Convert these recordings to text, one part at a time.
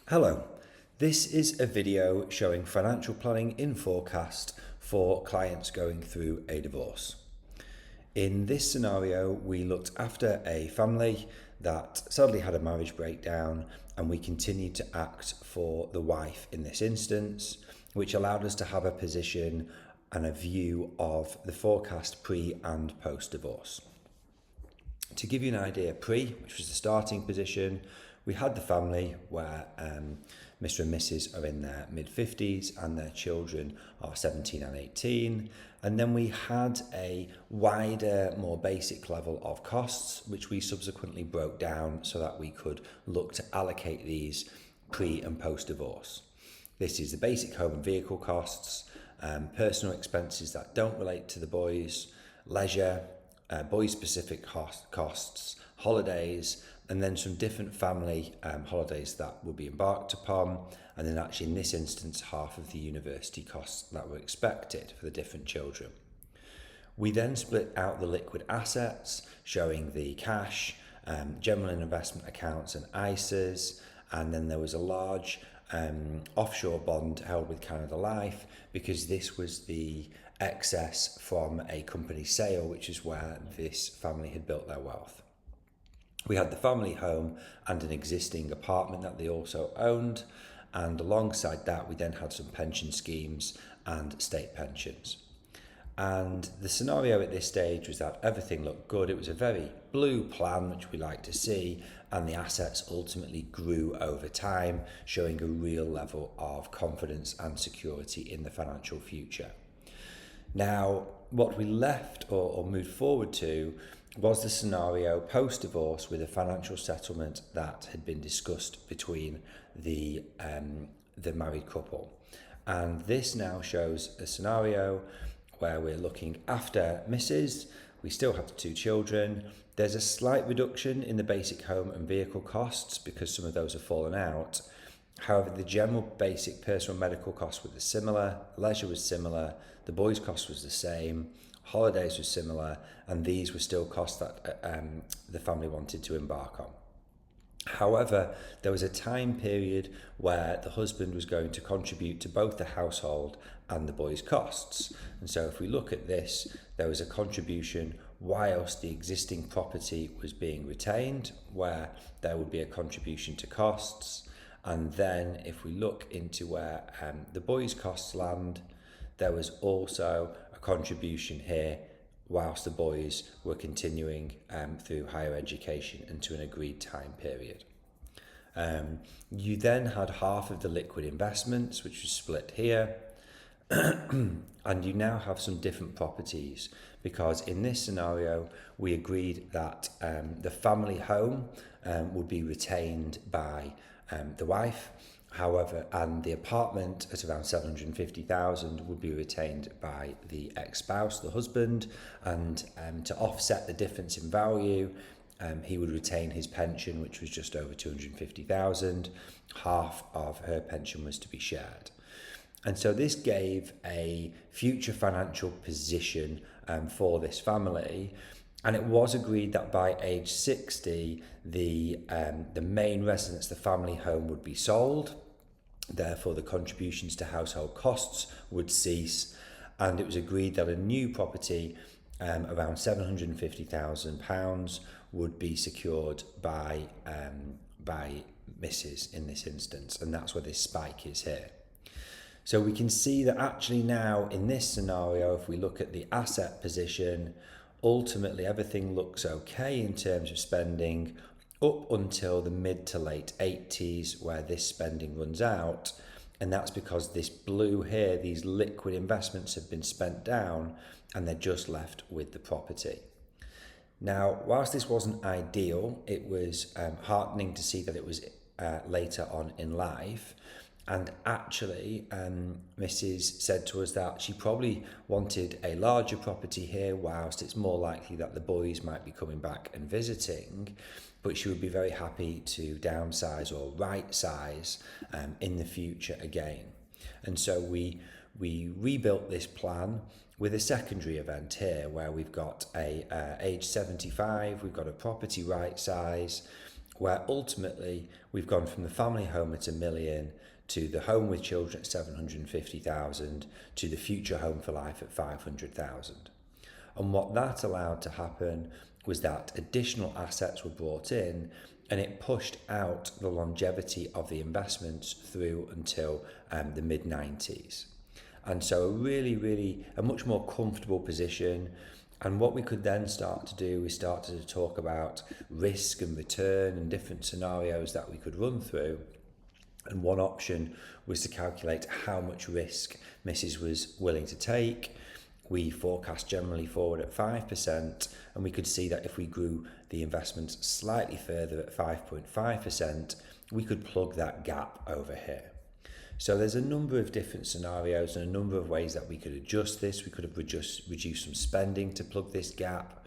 Hello, this is a video showing financial planning in forecast for clients going through a divorce. In this scenario, we looked after a family that sadly had a marriage breakdown, and we continued to act for the wife in this instance, which allowed us to have a position and a view of the forecast pre and post divorce. To give you an idea, pre, which was the starting position, we had the family where Mr. and Mrs. are in their mid-50s and their children are 17 and 18. And then we had a wider, more basic level of costs, which we subsequently broke down so that we could look to allocate these pre and post divorce. This is the basic home and vehicle costs, personal expenses that don't relate to the boys, leisure, boy-specific costs, holidays, and then some different family holidays that will be embarked upon, and then actually in this instance half of the university costs that were expected for the different children. We then split out the liquid assets, showing the cash, general and investment accounts and ISAs, and then there was a large offshore bond held with Canada Life, because this was the excess from a company sale, which is where this family had built their wealth. We had the family home and an existing apartment that they also owned, and alongside that we then had some pension schemes and state pensions. And the scenario at this stage was that everything looked good. It was a very blue plan, which we like to see, and the assets ultimately grew over time, showing a real level of confidence and security in the financial future. Now, what we left or moved forward to was the scenario post-divorce with a financial settlement that had been discussed between the married couple. And this now shows a scenario where we're looking after Mrs. We still have the two children. There's a slight reduction in the basic home and vehicle costs because some of those have fallen out. However, the general basic personal medical costs were similar, leisure was similar, the boys' cost was the same, holidays were similar, and these were still costs that the family wanted to embark on. However, there was a time period where the husband was going to contribute to both the household and the boys' costs. And so if we look at this, there was a contribution whilst the existing property was being retained, where there would be a contribution to costs. And then if we look into where the boys' costs land, there was also a contribution here whilst the boys were continuing through higher education into an agreed time period. You then had half of the liquid investments, which was split here, and you now have some different properties, because in this scenario we agreed that the family home would be retained by the wife. However, and the apartment at around 750,000 would be retained by the ex-spouse, the husband, and to offset the difference in value, he would retain his pension, which was just over 250,000. Half of her pension was to be shared. And so this gave a future financial position for this family. And it was agreed that by age 60, the main residence, the family home, would be sold. Therefore, the contributions to household costs would cease. And it was agreed that a new property, around £750,000, would be secured by Mrs. in this instance. And that's where this spike is here. So we can see that actually now in this scenario, if we look at the asset position, ultimately everything looks okay in terms of spending up until the mid to late 80s, where this spending runs out. And that's because this blue here, these liquid investments, have been spent down and they're just left with the property. Now, whilst this wasn't ideal, it was heartening to see that it was later on in life. And actually, Mrs. said to us that she probably wanted a larger property here, whilst it's more likely that the boys might be coming back and visiting, but she would be very happy to downsize or right size in the future again. And so we rebuilt this plan with a secondary event here, where we've got age 75, we've got a property right size, where ultimately we've gone from the family home at $1 million to the home with children at 750,000 to the future home for life at 500,000. And what that allowed to happen was that additional assets were brought in, and it pushed out the longevity of the investments through until the mid-90s. And so a much more comfortable position. And what we could then start to do is start to talk about risk and return and different scenarios that we could run through. And one option was to calculate how much risk Mrs. was willing to take. We forecast generally forward at 5%, and we could see that if we grew the investments slightly further at 5.5%, we could plug that gap over here. So there's a number of different scenarios and a number of ways that we could adjust this. We could have reduced some spending to plug this gap.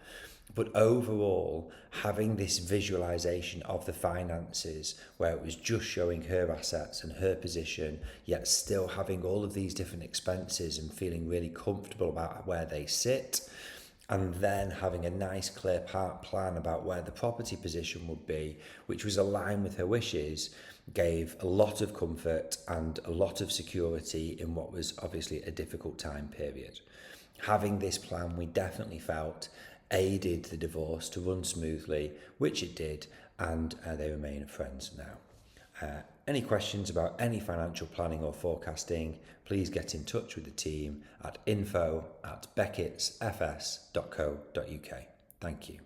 But overall, having this visualization of the finances where it was just showing her assets and her position, yet still having all of these different expenses and feeling really comfortable about where they sit, and then having a nice clear plan about where the property position would be, which was aligned with her wishes, gave a lot of comfort and a lot of security in what was obviously a difficult time period. Having this plan, we definitely felt, aided the divorce to run smoothly, which it did, and they remain friends now. Any questions about any financial planning or forecasting, please get in touch with the team at info@beckettsfs.co.uk. Thank you.